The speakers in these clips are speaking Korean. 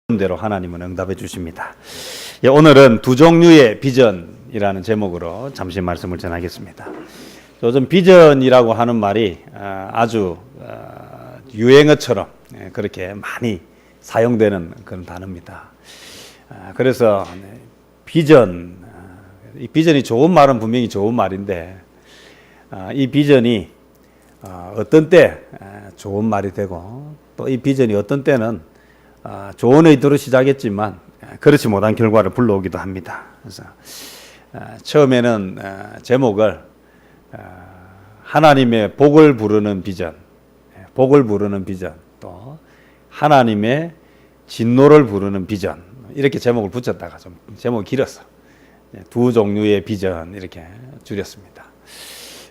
대로 하나님은 응답해 주십니다. 오늘은 두 종류의 비전이라는 제목으로 잠시 말씀을 전하겠습니다. 요즘 비전이라고 하는 말이 아주 유행어처럼 그렇게 많이 사용되는 그런 단어입니다. 그래서 비전, 이 비전이 좋은 말은 분명히 좋은 말인데 이 비전이 어떤 때 좋은 말이 되고 또 이 비전이 어떤 때는 좋은 의도로 시작했지만 그렇지 못한 결과를 불러오기도 합니다. 그래서 처음에는 제목을 하나님의 복을 부르는 비전, 복을 부르는 비전, 또 하나님의 진노를 부르는 비전 이렇게 제목을 붙였다가 좀 제목이 길어서 두 종류의 비전 이렇게 줄였습니다.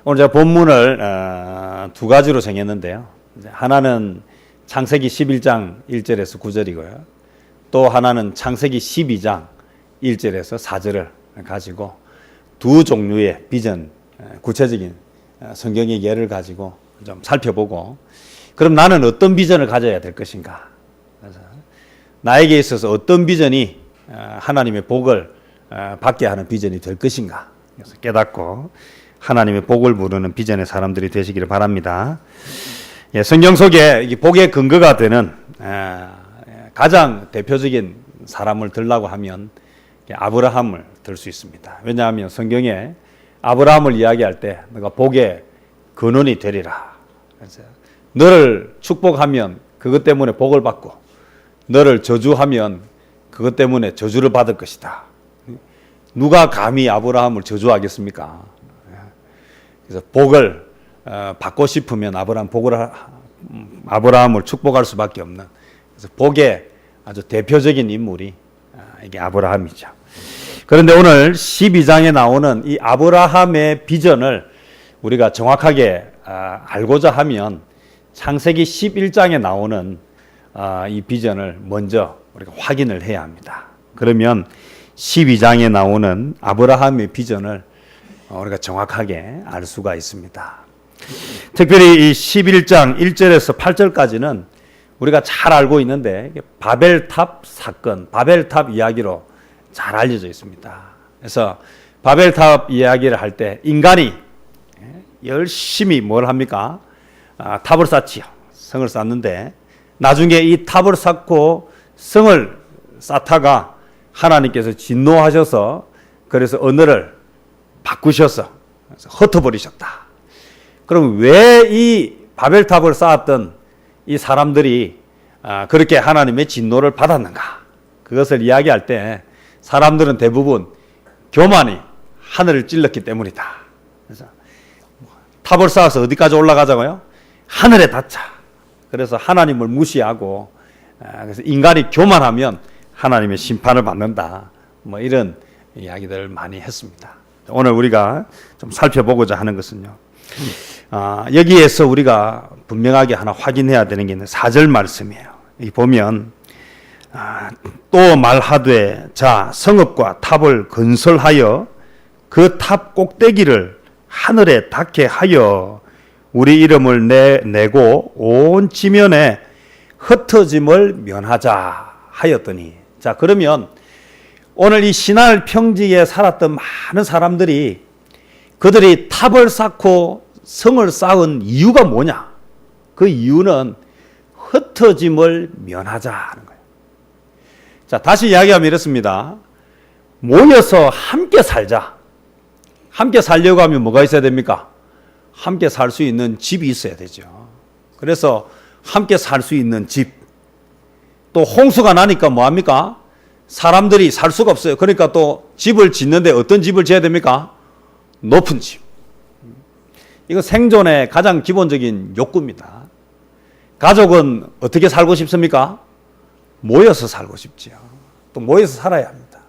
오늘 제가 본문을 두 가지로 정했는데요. 하나는 창세기 11장 1절에서 9절이고요. 또 하나는 창세기 12장 1절에서 4절을 가지고 두 종류의 비전, 구체적인 성경의 예를 가지고 좀 살펴보고 그럼 나는 어떤 비전을 가져야 될 것인가? 그래서 나에게 있어서 어떤 비전이 하나님의 복을 받게 하는 비전이 될 것인가? 그래서 깨닫고 하나님의 복을 부르는 비전의 사람들이 되시기를 바랍니다. 성경 속에 복의 근거가 되는 가장 대표적인 사람을 들라고 하면 아브라함을 들 수 있습니다. 왜냐하면 성경에 아브라함을 이야기할 때 너가 복의 근원이 되리라. 그래서 너를 축복하면 그것 때문에 복을 받고 너를 저주하면 그것 때문에 저주를 받을 것이다. 누가 감히 아브라함을 저주하겠습니까? 그래서 복을 받고 싶으면 아브라함을 축복할 수밖에 없는 그래서 복의 아주 대표적인 인물이 이게 아브라함이죠. 그런데 오늘 12장에 나오는 이 아브라함의 비전을 우리가 정확하게 알고자 하면 창세기 11장에 나오는 이 비전을 먼저 우리가 확인을 해야 합니다. 그러면 12장에 나오는 아브라함의 비전을 우리가 정확하게 알 수가 있습니다. 특별히 이 11장 1절에서 8절까지는 우리가 잘 알고 있는데 바벨탑 사건, 바벨탑 이야기로 잘 알려져 있습니다. 그래서 바벨탑 이야기를 할 때 인간이 열심히 뭘 합니까? 탑을 쌓지요. 성을 쌓는데 나중에 이 탑을 쌓고 성을 쌓다가 하나님께서 진노하셔서 그래서 언어를 바꾸셔서 흩어버리셨다. 그럼 왜 이 바벨탑을 쌓았던 이 사람들이 그렇게 하나님의 진노를 받았는가? 그것을 이야기할 때 사람들은 대부분 교만이 하늘을 찔렀기 때문이다. 그래서 탑을 쌓아서 어디까지 올라가자고요? 하늘에 닿자. 그래서 하나님을 무시하고 그래서 인간이 교만하면 하나님의 심판을 받는다. 뭐 이런 이야기들을 많이 했습니다. 오늘 우리가 좀 살펴보고자 하는 것은요. 여기에서 우리가 분명하게 하나 확인해야 되는 게 있는 4절 말씀이에요. 여기 보면 또 말하되 자 성읍과 탑을 건설하여 그 탑 꼭대기를 하늘에 닿게 하여 우리 이름을 내고 온 지면에 흩어짐을 면하자 하였더니 자 그러면 오늘 이 시날 평지에 살았던 많은 사람들이 그들이 탑을 쌓고 성을 쌓은 이유가 뭐냐? 그 이유는 흩어짐을 면하자 하는 거예요. 자, 다시 이야기하면 이렇습니다. 모여서 함께 살자. 함께 살려고 하면 뭐가 있어야 됩니까? 함께 살 수 있는 집이 있어야 되죠. 그래서 함께 살 수 있는 집. 또 홍수가 나니까 뭐합니까? 사람들이 살 수가 없어요. 그러니까 또 집을 짓는데 어떤 집을 지어야 됩니까? 높은 집. 이거 생존의 가장 기본적인 욕구입니다. 가족은 어떻게 살고 싶습니까? 모여서 살고 싶지요. 또 모여서 살아야 합니다.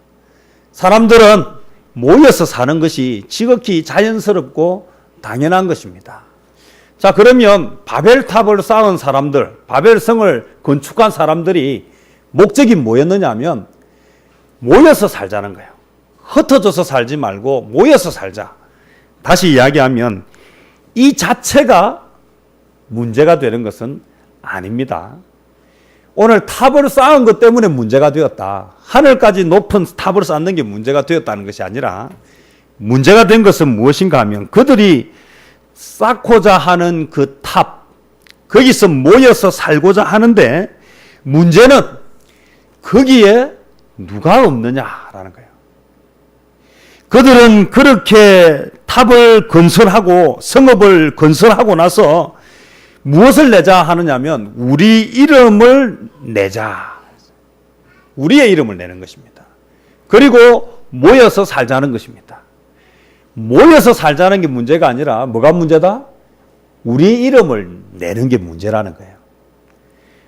사람들은 모여서 사는 것이 지극히 자연스럽고 당연한 것입니다. 자, 그러면 바벨탑을 쌓은 사람들, 바벨성을 건축한 사람들이 목적이 뭐였느냐 하면 모여서 살자는 거예요. 흩어져서 살지 말고 모여서 살자. 다시 이야기하면 이 자체가 문제가 되는 것은 아닙니다. 오늘 탑을 쌓은 것 때문에 문제가 되었다. 하늘까지 높은 탑을 쌓는 게 문제가 되었다는 것이 아니라 문제가 된 것은 무엇인가 하면 그들이 쌓고자 하는 그 탑, 거기서 모여서 살고자 하는데 문제는 거기에 누가 없느냐라는 거예요. 그들은 그렇게 탑을 건설하고 성읍을 건설하고 나서 무엇을 내자 하느냐면 우리 이름을 내자. 우리의 이름을 내는 것입니다. 그리고 모여서 살자는 것입니다. 모여서 살자는 게 문제가 아니라 뭐가 문제다? 우리 이름을 내는 게 문제라는 거예요.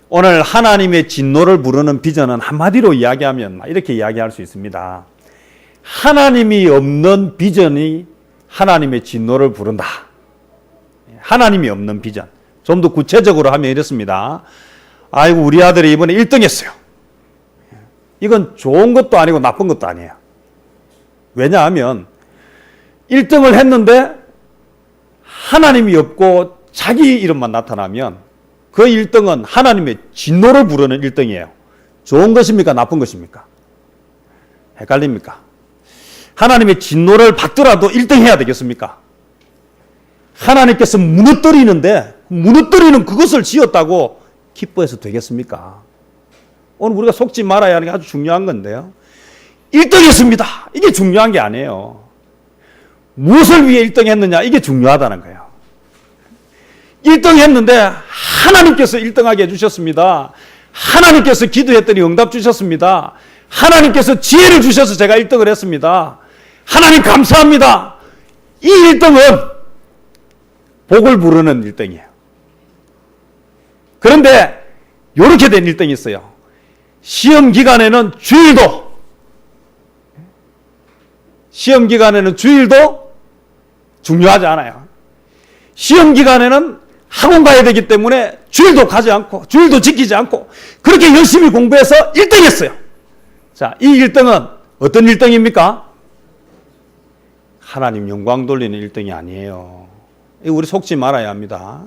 오늘 하나님의 진노를 부르는 비전은 한마디로 이야기하면 이렇게 이야기할 수 있습니다. 하나님이 없는 비전이 하나님의 진노를 부른다. 하나님이 없는 비전. 좀 더 구체적으로 하면 이렇습니다. 아이고 우리 아들이 이번에 1등 했어요. 이건 좋은 것도 아니고 나쁜 것도 아니에요. 왜냐하면 1등을 했는데 하나님이 없고 자기 이름만 나타나면 그 1등은 하나님의 진노를 부르는 1등이에요. 좋은 것입니까? 나쁜 것입니까? 헷갈립니까? 하나님의 진노를 받더라도 1등 해야 되겠습니까? 하나님께서 무너뜨리는 그것을 지었다고 기뻐해서 되겠습니까? 오늘 우리가 속지 말아야 하는 게 아주 중요한 건데요. 1등했습니다. 이게 중요한 게 아니에요. 무엇을 위해 1등 했느냐? 이게 중요하다는 거예요. 1등 했는데 하나님께서 1등하게 해주셨습니다. 하나님께서 기도했더니 응답 주셨습니다. 하나님께서 지혜를 주셔서 제가 1등을 했습니다. 하나님 감사합니다. 이 1등은 복을 부르는 1등이에요. 그런데 이렇게 된 1등이 있어요. 시험 기간에는 주일도 중요하지 않아요. 시험 기간에는 학원 가야 되기 때문에 주일도 가지 않고 주일도 지키지 않고 그렇게 열심히 공부해서 1등 했어요. 자, 이 1등은 어떤 1등입니까? 하나님 영광 돌리는 1등이 아니에요. 이거 우리 속지 말아야 합니다.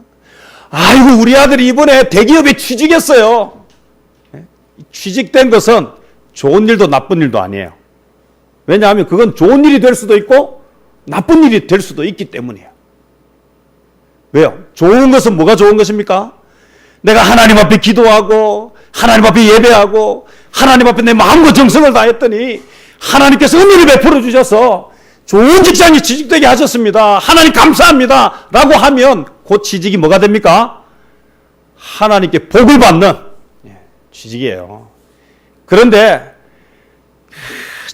아이고 우리 아들이 이번에 대기업에 취직했어요. 취직된 것은 좋은 일도 나쁜 일도 아니에요. 왜냐하면 그건 좋은 일이 될 수도 있고 나쁜 일이 될 수도 있기 때문이에요. 왜요? 좋은 것은 뭐가 좋은 것입니까? 내가 하나님 앞에 기도하고 하나님 앞에 예배하고 하나님 앞에 내 마음과 정성을 다했더니 하나님께서 은혜를 베풀어 주셔서 좋은 직장에 취직되게 하셨습니다. 하나님 감사합니다. 라고 하면 그 취직이 뭐가 됩니까? 하나님께 복을 받는 취직이에요. 그런데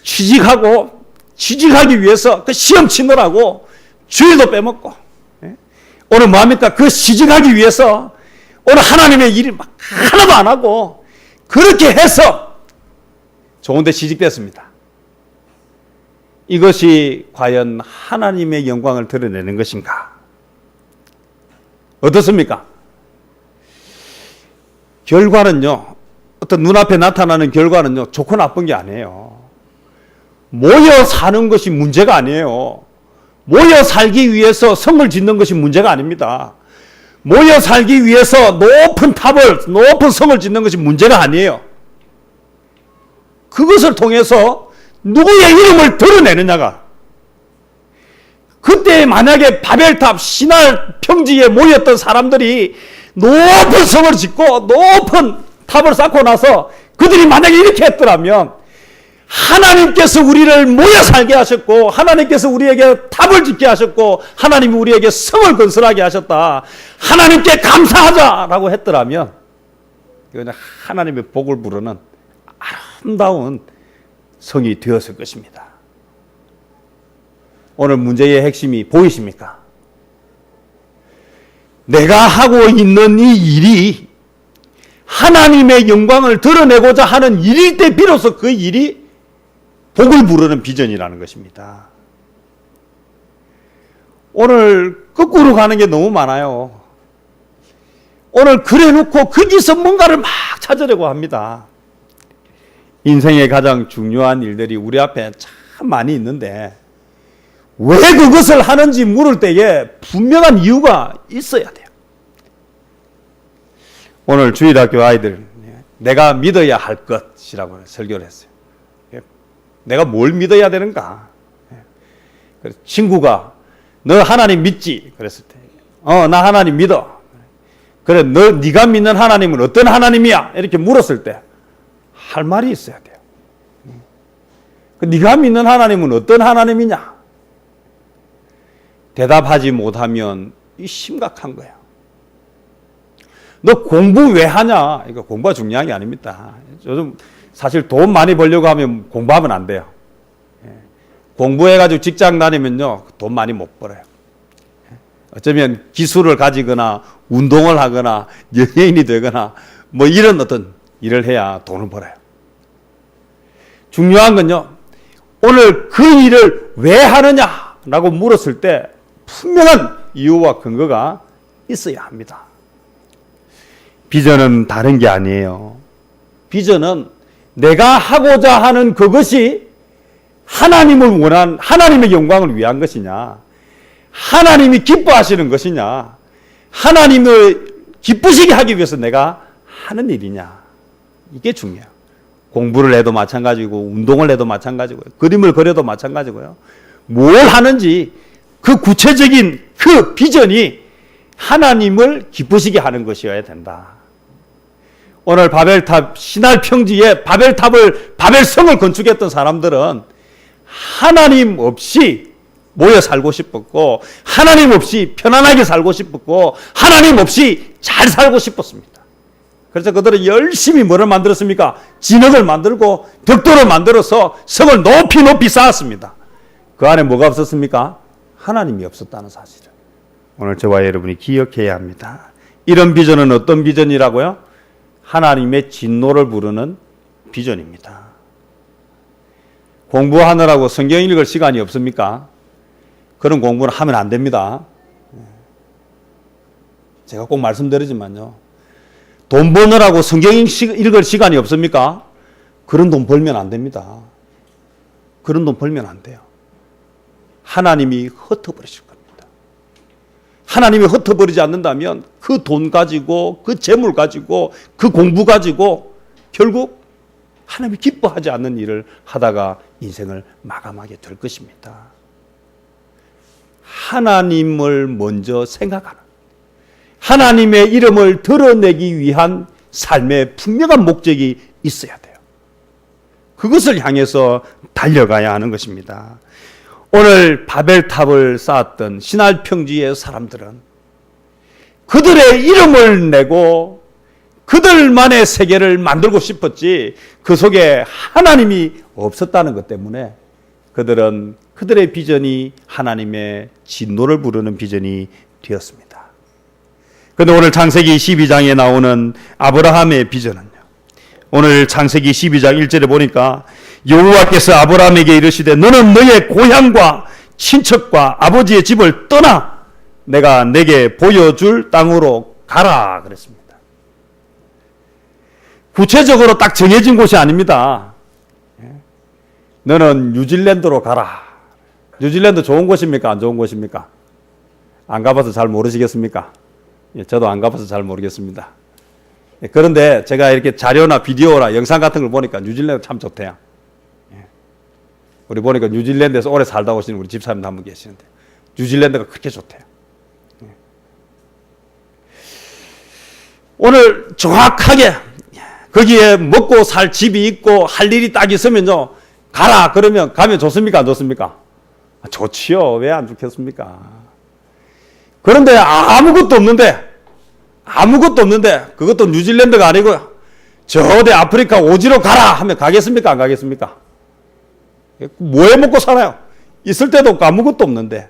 취직하기 위해서 그 시험 치느라고 주일도 빼먹고 오늘 뭐합니까? 그 취직하기 위해서 오늘 하나님의 일을 막 하나도 안 하고 그렇게 해서 좋은 데 취직됐습니다. 이것이 과연 하나님의 영광을 드러내는 것인가? 어떻습니까? 결과는요, 어떤 눈앞에 나타나는 결과는요, 좋고 나쁜 게 아니에요. 모여 사는 것이 문제가 아니에요. 모여 살기 위해서 성을 짓는 것이 문제가 아닙니다. 모여 살기 위해서 높은 성을 짓는 것이 문제가 아니에요. 그것을 통해서 누구의 이름을 드러내느냐가. 그때 만약에 바벨탑 신할 평지에 모였던 사람들이 높은 성을 짓고 높은 탑을 쌓고 나서 그들이 만약에 이렇게 했더라면 하나님께서 우리를 모여 살게 하셨고 하나님께서 우리에게 탑을 짓게 하셨고 하나님이 우리에게 성을 건설하게 하셨다. 하나님께 감사하자라고 했더라면 이거는 하나님의 복을 부르는 아름다운 성이 되었을 것입니다. 오늘 문제의 핵심이 보이십니까? 내가 하고 있는 이 일이 하나님의 영광을 드러내고자 하는 일일 때 비로소 그 일이 복을 부르는 비전이라는 것입니다. 오늘 거꾸로 가는 게 너무 많아요. 오늘 그래 놓고 거기서 뭔가를 막 찾으려고 합니다. 인생의 가장 중요한 일들이 우리 앞에 참 많이 있는데 왜 그것을 하는지 물을 때에 분명한 이유가 있어야 돼요. 오늘 주일학교 아이들 내가 믿어야 할 것이라고 설교를 했어요. 내가 뭘 믿어야 되는가? 그래서 친구가 너 하나님 믿지? 그랬을 때 나 하나님 믿어. 그래 네가 믿는 하나님은 어떤 하나님이야? 이렇게 물었을 때 할 말이 있어야 돼요. 네가 믿는 하나님은 어떤 하나님이냐? 대답하지 못하면 이 심각한 거야. 너 공부 왜 하냐? 이거 공부가 중요한 게 아닙니다. 요즘 사실 돈 많이 벌려고 하면 공부하면 안 돼요. 공부해가지고 직장 다니면요, 돈 많이 못 벌어요. 어쩌면 기술을 가지거나 운동을 하거나 연예인이 되거나 뭐 이런 어떤 일을 해야 돈을 벌어요. 중요한 건요, 오늘 그 일을 왜 하느냐라고 물었을 때 분명한 이유와 근거가 있어야 합니다. 비전은 다른 게 아니에요. 비전은 내가 하고자 하는 그것이 하나님을 원한, 하나님의 영광을 위한 것이냐, 하나님이 기뻐하시는 것이냐, 하나님을 기쁘시게 하기 위해서 내가 하는 일이냐, 이게 중요해요. 공부를 해도 마찬가지고 운동을 해도 마찬가지고요. 그림을 그려도 마찬가지고요. 뭘 하는지 그 구체적인 그 비전이 하나님을 기쁘시게 하는 것이어야 된다. 오늘 바벨탑 신할 평지에 바벨성을 건축했던 사람들은 하나님 없이 모여 살고 싶었고, 하나님 없이 편안하게 살고 싶었고, 하나님 없이 잘 살고 싶었습니다. 그래서 그들은 열심히 뭐를 만들었습니까? 진흙을 만들고 벽돌을 만들어서 성을 높이 쌓았습니다. 그 안에 뭐가 없었습니까? 하나님이 없었다는 사실을 오늘 저와 여러분이 기억해야 합니다. 이런 비전은 어떤 비전이라고요? 하나님의 진노를 부르는 비전입니다. 공부하느라고 성경 읽을 시간이 없습니까? 그런 공부는 하면 안 됩니다. 제가 꼭 말씀드리지만요, 돈 버느라고 성경 읽을 시간이 없습니까? 그런 돈 벌면 안 됩니다. 그런 돈 벌면 안 돼요. 하나님이 흩어버리실 겁니다. 하나님이 흩어버리지 않는다면 그 돈 가지고, 그 재물 가지고, 그 공부 가지고 결국 하나님이 기뻐하지 않는 일을 하다가 인생을 마감하게 될 것입니다. 하나님을 먼저 생각하는, 하나님의 이름을 드러내기 위한 삶의 분명한 목적이 있어야 돼요. 그것을 향해서 달려가야 하는 것입니다. 오늘 바벨탑을 쌓았던 신할 평지의 사람들은 그들의 이름을 내고 그들만의 세계를 만들고 싶었지, 그 속에 하나님이 없었다는 것 때문에 그들은 그들의 비전이 하나님의 진노를 부르는 비전이 되었습니다. 그런데 오늘 창세기 12장에 나오는 아브라함의 비전은요, 오늘 창세기 12장 1절에 보니까 여호와께서 아브라함에게 이르시되 너는 너의 고향과 친척과 아버지의 집을 떠나 내가 내게 보여줄 땅으로 가라 그랬습니다. 구체적으로 딱 정해진 곳이 아닙니다. 너는 뉴질랜드로 가라. 뉴질랜드 좋은 곳입니까? 안 좋은 곳입니까? 안 가봐서 잘 모르시겠습니까? 저도 안 가봐서 잘 모르겠습니다. 그런데 제가 이렇게 자료나 비디오나 영상 같은 걸 보니까 뉴질랜드 참 좋대요. 우리 보니까 뉴질랜드에서 오래 살다 오시는 우리 집사님도 한 분 계시는데 뉴질랜드가 그렇게 좋대요. 오늘 정확하게 거기에 먹고 살 집이 있고 할 일이 딱 있으면요, 가라 그러면 가면 좋습니까? 안 좋습니까? 좋지요. 왜 안 좋겠습니까? 그런데 아무것도 없는데 그것도 뉴질랜드가 아니고요, 저 어디 아프리카 오지로 가라 하면 가겠습니까? 안 가겠습니까? 뭐해 먹고 살아요? 있을 때도 없고 아무것도 없는데.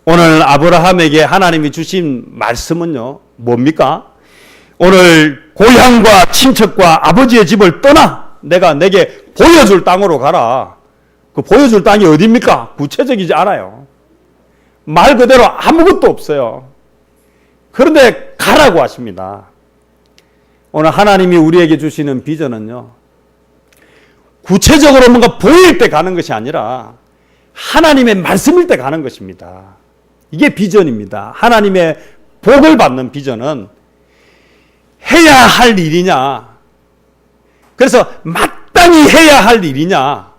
오늘 아브라함에게 하나님이 주신 말씀은요, 뭡니까? 오늘 고향과 친척과 아버지의 집을 떠나 내가 내게 보여줄 땅으로 가라. 그 보여줄 땅이 어디입니까? 구체적이지 않아요. 말 그대로 아무것도 없어요. 그런데 가라고 하십니다. 오늘 하나님이 우리에게 주시는 비전은요, 구체적으로 뭔가 보일 때 가는 것이 아니라 하나님의 말씀일 때 가는 것입니다. 이게 비전입니다. 하나님의 복을 받는 비전은 해야 할 일이냐, 그래서 마땅히 해야 할 일이냐,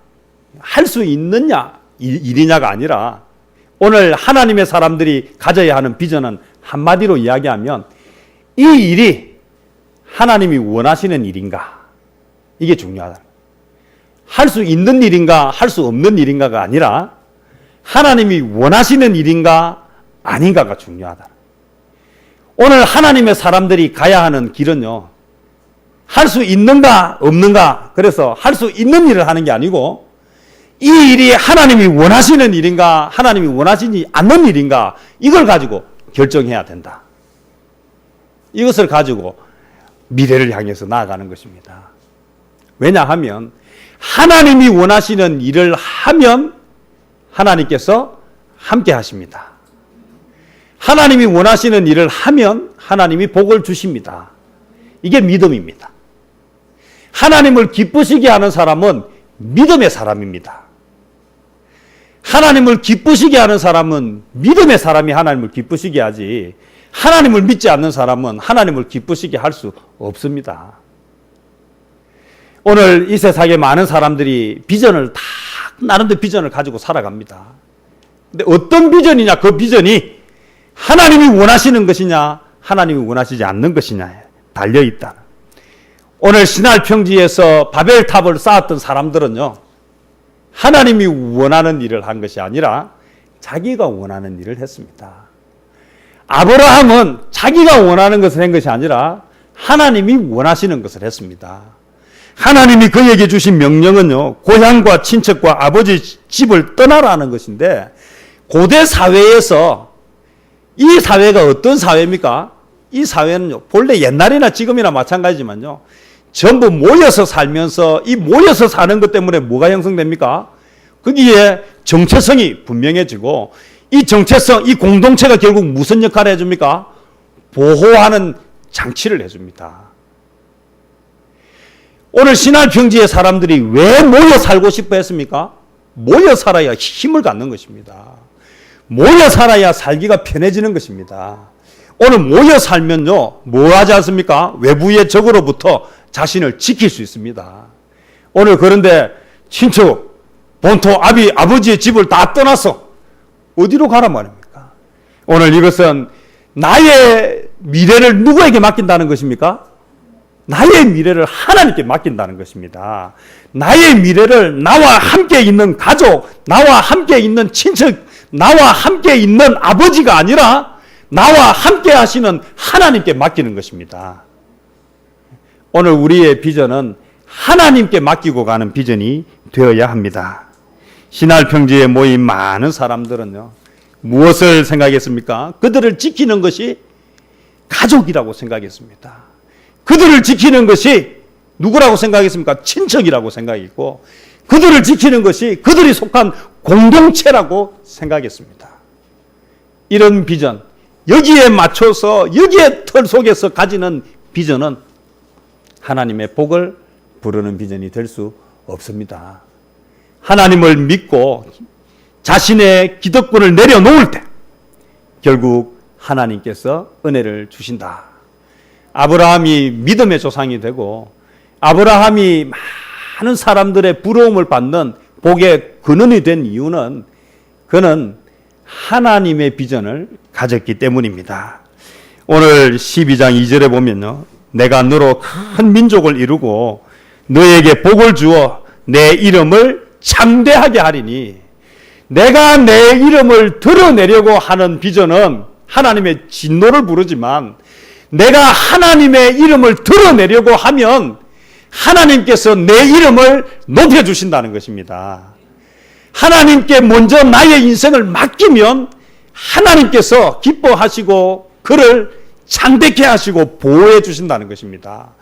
할 수 있느냐 일이냐가 아니라 오늘 하나님의 사람들이 가져야 하는 비전은 한마디로 이야기하면 이 일이 하나님이 원하시는 일인가, 이게 중요하다. 할 수 있는 일인가 할 수 없는 일인가가 아니라 하나님이 원하시는 일인가 아닌가가 중요하다. 오늘 하나님의 사람들이 가야 하는 길은요, 할 수 있는가 없는가, 그래서 할 수 있는 일을 하는 게 아니고 이 일이 하나님이 원하시는 일인가 하나님이 원하시지 않는 일인가, 이걸 가지고 결정해야 된다. 이것을 가지고 미래를 향해서 나아가는 것입니다. 왜냐하면 하나님이 원하시는 일을 하면 하나님께서 함께 하십니다. 하나님이 원하시는 일을 하면 하나님이 복을 주십니다. 이게 믿음입니다. 하나님을 기쁘시게 하는 사람은 믿음의 사람입니다. 하나님을 기쁘시게 하는 사람은 믿음의 사람이 하나님을 기쁘시게 하지, 하나님을 믿지 않는 사람은 하나님을 기쁘시게 할 수 없습니다. 오늘 이 세상에 많은 사람들이 비전을 다 나름대로 비전을 가지고 살아갑니다. 근데 어떤 비전이냐, 그 비전이 하나님이 원하시는 것이냐 하나님이 원하시지 않는 것이냐에 달려있다. 오늘 신할 평지에서 바벨탑을 쌓았던 사람들은요, 하나님이 원하는 일을 한 것이 아니라 자기가 원하는 일을 했습니다. 아브라함은 자기가 원하는 것을 한 것이 아니라 하나님이 원하시는 것을 했습니다. 하나님이 그에게 주신 명령은요, 고향과 친척과 아버지 집을 떠나라는 것인데, 고대 사회에서 이 사회가 어떤 사회입니까? 이 사회는요, 본래 옛날이나 지금이나 마찬가지지만요, 전부 모여서 살면서 이 모여서 사는 것 때문에 뭐가 형성됩니까? 거기에 정체성이 분명해지고, 이 정체성, 이 공동체가 결국 무슨 역할을 해줍니까? 보호하는 장치를 해줍니다. 오늘 신할 평지의 사람들이 왜 모여 살고 싶어 했습니까? 모여 살아야 힘을 갖는 것입니다. 모여 살아야 살기가 편해지는 것입니다. 오늘 모여 살면요, 뭐 하지 않습니까? 외부의 적으로부터 자신을 지킬 수 있습니다. 오늘 그런데 친척, 본토, 아버지의 집을 다 떠나서 어디로 가란 말입니까? 오늘 이것은 나의 미래를 누구에게 맡긴다는 것입니까? 나의 미래를 하나님께 맡긴다는 것입니다. 나의 미래를 나와 함께 있는 가족, 나와 함께 있는 친척, 나와 함께 있는 아버지가 아니라 나와 함께 하시는 하나님께 맡기는 것입니다. 오늘 우리의 비전은 하나님께 맡기고 가는 비전이 되어야 합니다. 신할 평지에 모인 많은 사람들은요, 무엇을 생각했습니까? 그들을 지키는 것이 가족이라고 생각했습니다. 그들을 지키는 것이 누구라고 생각했습니까? 친척이라고 생각했고, 그들을 지키는 것이 그들이 속한 공동체라고 생각했습니다. 이런 비전, 여기에 맞춰서 여기에 틀 속에서 가지는 비전은 하나님의 복을 부르는 비전이 될 수 없습니다. 하나님을 믿고 자신의 기득권을 내려놓을 때 결국 하나님께서 은혜를 주신다. 아브라함이 믿음의 조상이 되고 아브라함이 많은 사람들의 부러움을 받는 복의 근원이 된 이유는 그는 하나님의 비전을 가졌기 때문입니다. 오늘 12장 2절에 보면요, 내가 너로 큰 민족을 이루고 너에게 복을 주어 내 이름을 창대하게 하리니, 내가 내 이름을 드러내려고 하는 비전은 하나님의 진노를 부르지만 내가 하나님의 이름을 드러내려고 하면 하나님께서 내 이름을 높여주신다는 것입니다. 하나님께 먼저 나의 인생을 맡기면 하나님께서 기뻐하시고 그를 창대케 하시고 보호해 주신다는 것입니다.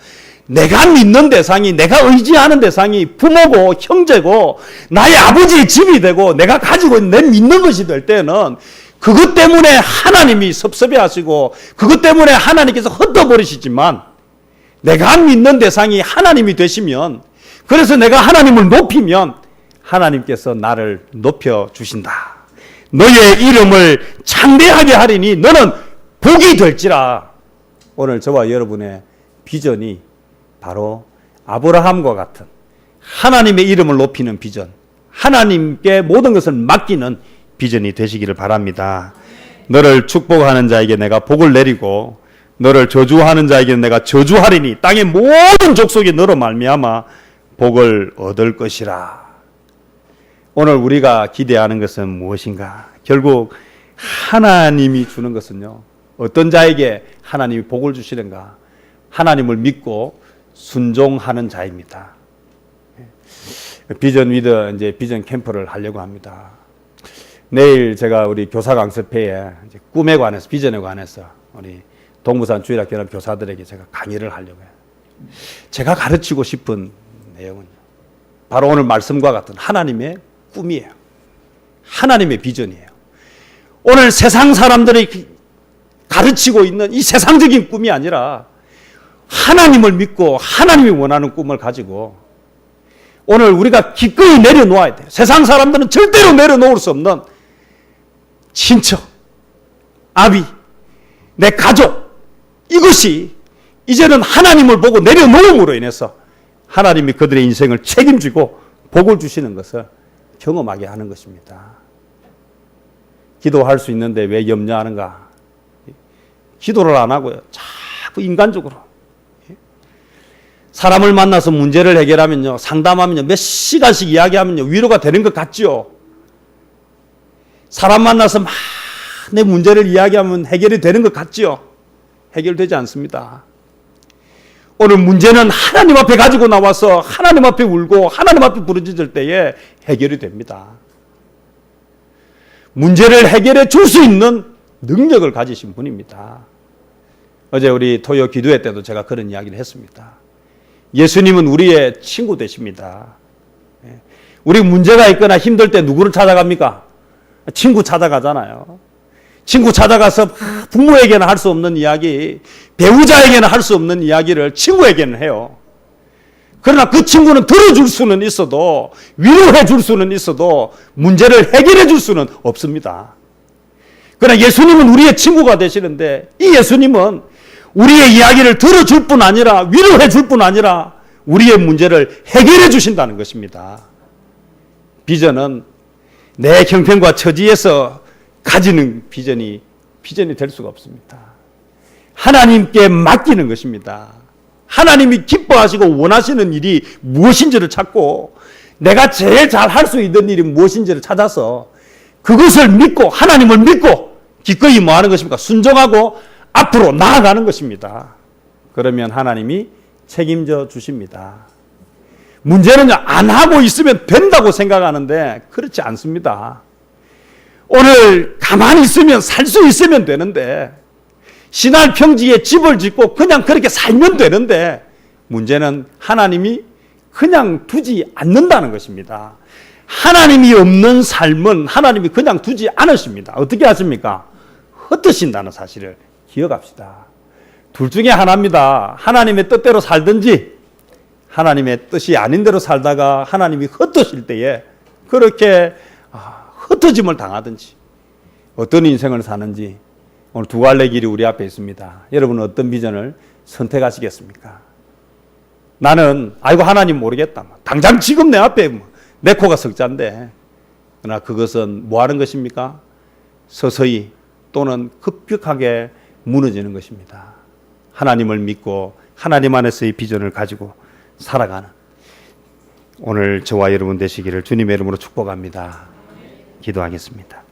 내가 믿는 대상이, 내가 의지하는 대상이 부모고 형제고 나의 아버지의 집이 되고 내가 가지고 있는 내 믿는 것이 될 때는 그것 때문에 하나님이 섭섭해 하시고 그것 때문에 하나님께서 흩어버리시지만, 내가 믿는 대상이 하나님이 되시면, 그래서 내가 하나님을 높이면 하나님께서 나를 높여주신다. 너의 이름을 창대하게 하리니 너는 복이 될지라. 오늘 저와 여러분의 비전이 바로 아브라함과 같은 하나님의 이름을 높이는 비전, 하나님께 모든 것을 맡기는 비전이 되시기를 바랍니다. 너를 축복하는 자에게 내가 복을 내리고 너를 저주하는 자에게 내가 저주하리니 땅의 모든 족속이 너로 말미암아 복을 얻을 것이라. 오늘 우리가 기대하는 것은 무엇인가? 결국 하나님이 주는 것은요, 어떤 자에게 하나님이 복을 주시는가? 하나님을 믿고 순종하는 자입니다. 비전 위드 이제 비전 캠프를 하려고 합니다. 내일 제가 우리 교사 강습회에 이제 꿈에 관해서, 비전에 관해서 우리 동부산 주일학 교회 교사들에게 제가 강의를 하려고 해요. 제가 가르치고 싶은 내용은 바로 오늘 말씀과 같은 하나님의 꿈이에요. 하나님의 비전이에요. 오늘 세상 사람들이 가르치고 있는 이 세상적인 꿈이 아니라 하나님을 믿고 하나님이 원하는 꿈을 가지고 오늘 우리가 기꺼이 내려놓아야 돼요. 세상 사람들은 절대로 내려놓을 수 없는 친척, 아비, 내 가족, 이것이 이제는 하나님을 보고 내려놓음으로 인해서 하나님이 그들의 인생을 책임지고 복을 주시는 것을 경험하게 하는 것입니다. 기도할 수 있는데 왜 염려하는가? 기도를 안 하고요, 자꾸 인간적으로 사람을 만나서 문제를 해결하면요, 상담하면요, 몇 시간씩 이야기하면요, 위로가 되는 것 같죠? 사람 만나서 막 내 문제를 이야기하면 해결이 되는 것 같죠? 해결되지 않습니다. 오늘 문제는 하나님 앞에 가지고 나와서 하나님 앞에 울고 하나님 앞에 부르짖을 때에 해결이 됩니다. 문제를 해결해 줄 수 있는 능력을 가지신 분입니다. 어제 우리 토요 기도회 때도 제가 그런 이야기를 했습니다. 예수님은 우리의 친구 되십니다. 우리 문제가 있거나 힘들 때 누구를 찾아갑니까? 친구 찾아가잖아요. 친구 찾아가서 부모에게는 할 수 없는 이야기, 배우자에게는 할 수 없는 이야기를 친구에게는 해요. 그러나 그 친구는 들어줄 수는 있어도, 위로해 줄 수는 있어도 문제를 해결해 줄 수는 없습니다. 그러나 예수님은 우리의 친구가 되시는데, 이 예수님은 우리의 이야기를 들어줄 뿐 아니라 위로해 줄 뿐 아니라 우리의 문제를 해결해 주신다는 것입니다. 비전은 내 형편과 처지에서 가지는 비전이 될 수가 없습니다. 하나님께 맡기는 것입니다. 하나님이 기뻐하시고 원하시는 일이 무엇인지를 찾고 내가 제일 잘 할 수 있는 일이 무엇인지를 찾아서 그것을 믿고 하나님을 믿고 기꺼이 뭐 하는 것입니까? 순종하고 앞으로 나아가는 것입니다. 그러면 하나님이 책임져 주십니다. 문제는 안 하고 있으면 된다고 생각하는데 그렇지 않습니다. 오늘 가만히 있으면 살 수 있으면 되는데, 신할 평지에 집을 짓고 그냥 그렇게 살면 되는데, 문제는 하나님이 그냥 두지 않는다는 것입니다. 하나님이 없는 삶은 하나님이 그냥 두지 않으십니다. 어떻게 하십니까? 흩으신다는 사실을 기억합시다. 둘 중에 하나입니다. 하나님의 뜻대로 살든지 하나님의 뜻이 아닌 대로 살다가 하나님이 흩으실 때에 그렇게 흩어짐을 당하든지 어떤 인생을 사는지 오늘 두 갈래 길이 우리 앞에 있습니다. 여러분은 어떤 비전을 선택하시겠습니까? 나는 아이고 하나님 모르겠다. 당장 지금 내 앞에 내 코가 석자인데, 그러나 그것은 뭐 하는 것입니까? 서서히 또는 급격하게 무너지는 것입니다. 하나님을 믿고 하나님 안에서의 비전을 가지고 살아가는 오늘 저와 여러분 되시기를 주님의 이름으로 축복합니다. 기도하겠습니다.